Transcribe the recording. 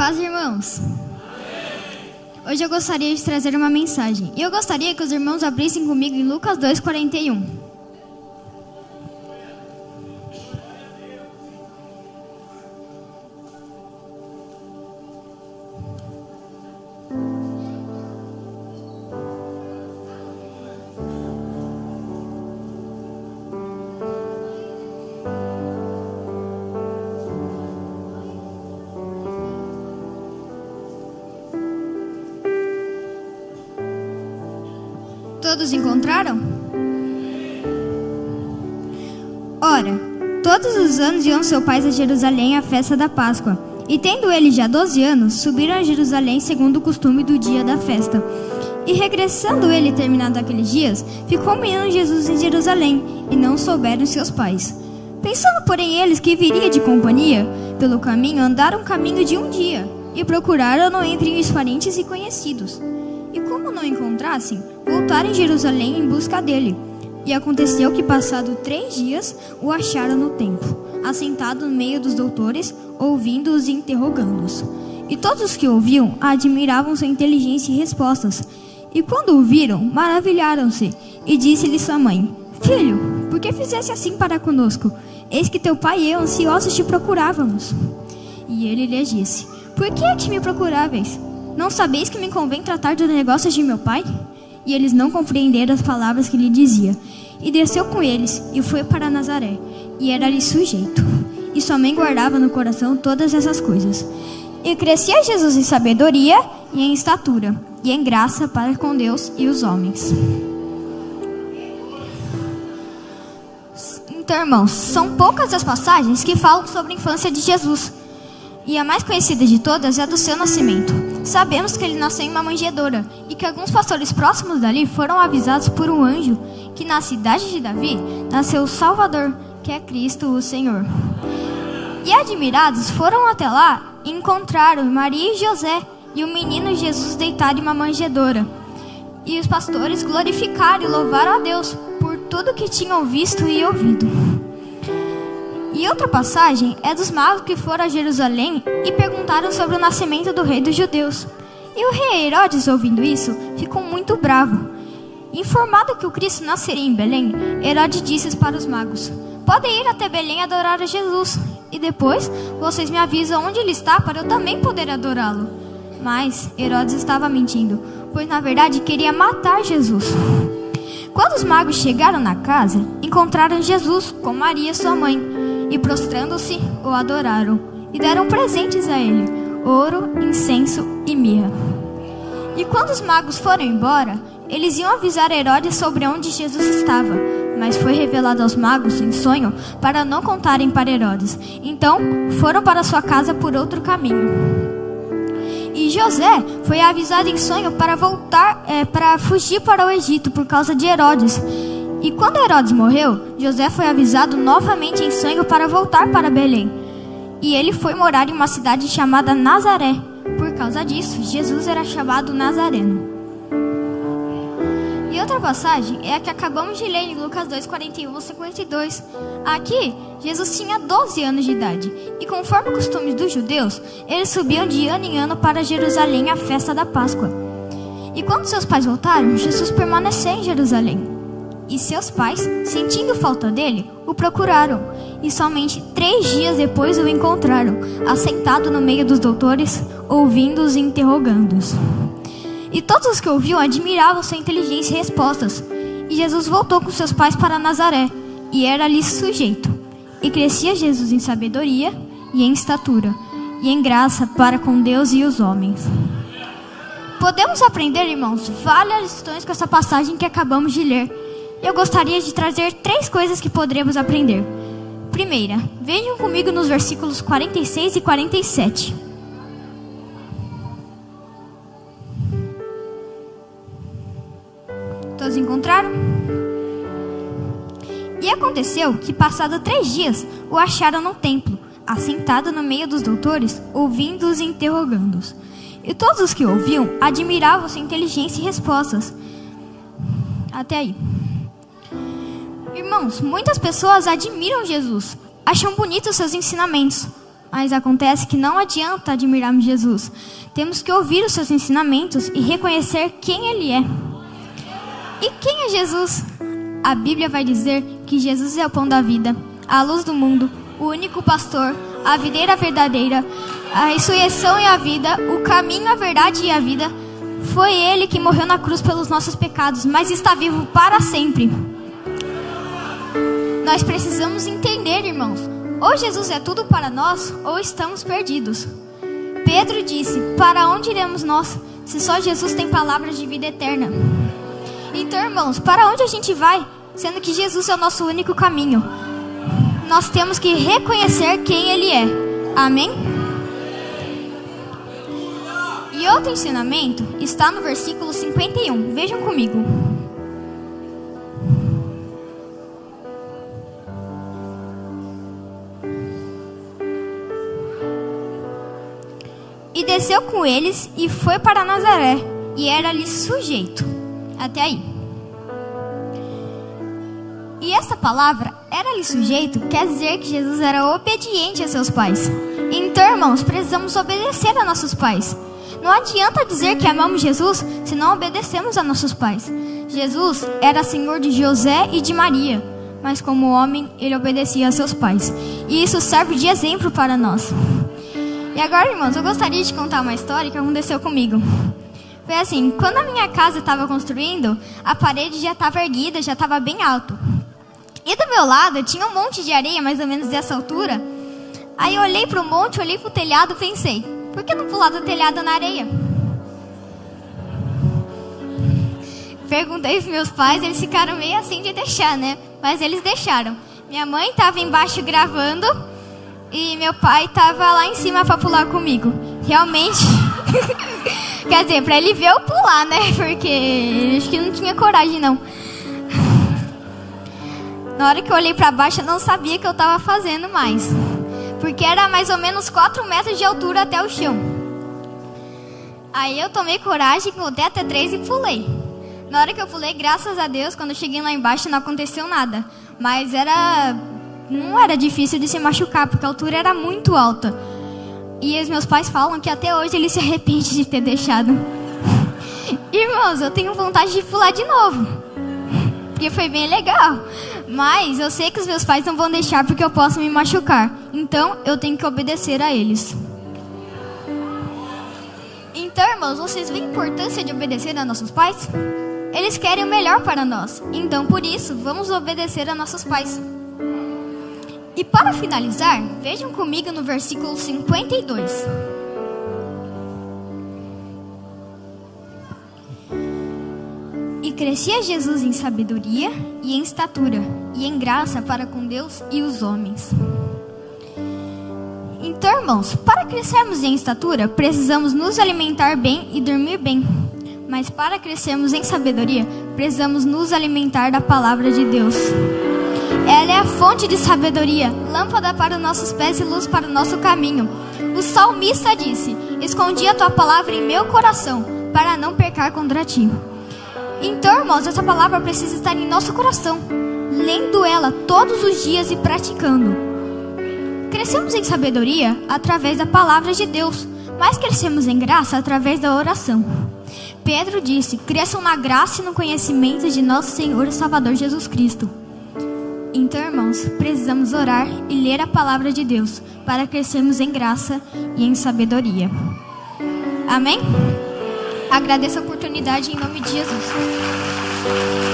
Paz, irmãos. Hoje eu gostaria de trazer uma mensagem. E eu gostaria que os irmãos abrissem comigo em Lucas 2:41. Todos encontraram? Ora, todos os anos iam seus pais a Jerusalém à festa da Páscoa. E tendo ele já 12 anos, subiram a Jerusalém segundo o costume do dia da festa. E regressando ele terminado aqueles dias, ficou o menino Jesus em Jerusalém, e não souberam seus pais. Pensando, porém, eles que viria de companhia, pelo caminho andaram um caminho de um dia, e procuraram-no entre os parentes e conhecidos. E como não encontrassem, voltaram em Jerusalém em busca dele. E aconteceu que, passado 3 dias, o acharam no templo, assentado no meio dos doutores, ouvindo-os e interrogando-os. E todos os que ouviam admiravam sua inteligência e respostas. E quando o viram, maravilharam-se. E disse-lhe sua mãe: Filho, por que fizeste assim para conosco? Eis que teu pai e eu ansiosos te procurávamos. E ele lhes disse: Por que é que me procuráveis? Não sabeis que me convém tratar dos negócios de meu pai? E eles não compreenderam as palavras que lhe dizia. E desceu com eles, e foi para Nazaré, e era-lhe sujeito. E sua mãe guardava no coração todas essas coisas. E crescia Jesus em sabedoria, e em estatura, e em graça para com Deus e os homens. Então, irmãos, são poucas as passagens que falam sobre a infância de Jesus. E a mais conhecida de todas é a do seu nascimento. Sabemos que ele nasceu em uma manjedoura e que alguns pastores próximos dali foram avisados por um anjo que na cidade de Davi nasceu o Salvador, que é Cristo o Senhor. E admirados foram até lá e encontraram Maria e José e o menino Jesus deitado em uma manjedoura. E os pastores glorificaram e louvaram a Deus por tudo que tinham visto e ouvido. E outra passagem é dos magos que foram a Jerusalém e perguntaram sobre o nascimento do rei dos judeus. E o rei Herodes, ouvindo isso, ficou muito bravo. Informado que o Cristo nasceria em Belém, Herodes disse para os magos: Podem ir até Belém adorar a Jesus, e depois vocês me avisam onde ele está para eu também poder adorá-lo. Mas Herodes estava mentindo, pois na verdade queria matar Jesus. Quando os magos chegaram na casa, encontraram Jesus com Maria, sua mãe. E prostrando-se, o adoraram, e deram presentes a ele, ouro, incenso e mirra. E quando os magos foram embora, eles iam avisar Herodes sobre onde Jesus estava, mas foi revelado aos magos em sonho para não contarem para Herodes. Então, foram para sua casa por outro caminho. E José foi avisado em sonho para voltar, para fugir para o Egito por causa de Herodes. E quando Herodes morreu, José foi avisado novamente em sonho para voltar para Belém. E ele foi morar em uma cidade chamada Nazaré. Por causa disso, Jesus era chamado Nazareno. E outra passagem é a que acabamos de ler em Lucas 2:41-52. Aqui, Jesus tinha 12 anos de idade. E conforme o costume dos judeus, eles subiam de ano em ano para Jerusalém à festa da Páscoa. E quando seus pais voltaram, Jesus permaneceu em Jerusalém. E seus pais, sentindo falta dele, o procuraram. E somente 3 dias depois o encontraram, assentado no meio dos doutores, ouvindo-os e interrogando-os. E todos os que ouviam admiravam sua inteligência e respostas. E Jesus voltou com seus pais para Nazaré, e era-lhe sujeito. E crescia Jesus em sabedoria, e em estatura, e em graça para com Deus e os homens. Podemos aprender, irmãos, várias lições com essa passagem que acabamos de ler. Eu gostaria de trazer 3 coisas que poderemos aprender. Primeira, vejam comigo nos versículos 46 e 47. Todos encontraram? E aconteceu que, passado 3 dias, o acharam no templo, assentado no meio dos doutores, ouvindo-os e interrogando-os. E todos os que ouviam admiravam sua inteligência e respostas. Até aí. Irmãos, muitas pessoas admiram Jesus, acham bonitos seus ensinamentos. Mas acontece que não adianta admirarmos Jesus. Temos que ouvir os seus ensinamentos e reconhecer quem Ele é. E quem é Jesus? A Bíblia vai dizer que Jesus é o pão da vida, a luz do mundo, o único pastor, a videira verdadeira, a ressurreição e a vida, o caminho, a verdade e a vida. Foi Ele que morreu na cruz pelos nossos pecados, mas está vivo para sempre. Nós precisamos entender, irmãos, ou Jesus é tudo para nós, ou estamos perdidos. Pedro disse: para onde iremos nós, se só Jesus tem palavras de vida eterna? Então, irmãos, para onde a gente vai, sendo que Jesus é o nosso único caminho? Nós temos que reconhecer quem Ele é. Amém? E outro ensinamento está no versículo 51. Vejam comigo. E desceu com eles e foi para Nazaré, e era-lhe sujeito. Até aí. E essa palavra, era-lhe sujeito, quer dizer que Jesus era obediente a seus pais. Então, irmãos, precisamos obedecer a nossos pais. Não adianta dizer que amamos Jesus se não obedecemos a nossos pais. Jesus era senhor de José e de Maria, mas como homem, ele obedecia a seus pais. E isso serve de exemplo para nós. E agora, irmãos, eu gostaria de contar uma história que aconteceu comigo. Foi assim, quando a minha casa estava construindo, a parede já estava erguida, já estava bem alto. E do meu lado tinha um monte de areia, mais ou menos dessa altura. Aí eu olhei para o monte, olhei para o telhado e pensei: por que não pular do telhado na areia? Perguntei para meus pais, eles ficaram meio assim de deixar, né? Mas eles deixaram. Minha mãe estava embaixo gravando e meu pai estava lá em cima para pular comigo. Realmente, quer dizer, para ele ver eu pular, né? Porque acho que não tinha coragem, não. Na hora que eu olhei para baixo, eu não sabia o que eu estava fazendo mais. Porque era mais ou menos 4 metros de altura até o chão. Aí eu tomei coragem, contei até 3 e pulei. Na hora que eu pulei, graças a Deus, quando eu cheguei lá embaixo não aconteceu nada. Mas não era difícil de se machucar, porque a altura era muito alta. E os meus pais falam que até hoje eles se arrependem de ter deixado. Irmãos, eu tenho vontade de pular de novo, porque foi bem legal. Mas eu sei que os meus pais não vão deixar porque eu posso me machucar. Então eu tenho que obedecer a eles. Então, irmãos, vocês veem a importância de obedecer a nossos pais? Eles querem o melhor para nós. Então, por isso, vamos obedecer a nossos pais. E para finalizar, vejam comigo no versículo 52. E crescia Jesus em sabedoria e em estatura e em graça para com Deus e os homens. Então, irmãos, para crescermos em estatura, precisamos nos alimentar bem e dormir bem. Mas para crescermos em sabedoria, precisamos nos alimentar da palavra de Deus. Ela é a fonte de sabedoria, lâmpada para os nossos pés e luz para o nosso caminho. O salmista disse: escondi a tua palavra em meu coração, para não pecar contra ti. Então, irmãos, essa palavra precisa estar em nosso coração, lendo ela todos os dias e praticando. Crescemos em sabedoria através da palavra de Deus, mas crescemos em graça através da oração. Pedro disse: cresçam na graça e no conhecimento de nosso Senhor e Salvador Jesus Cristo. Então, irmãos, precisamos orar e ler a palavra de Deus para crescermos em graça e em sabedoria. Amém? Agradeço a oportunidade em nome de Jesus.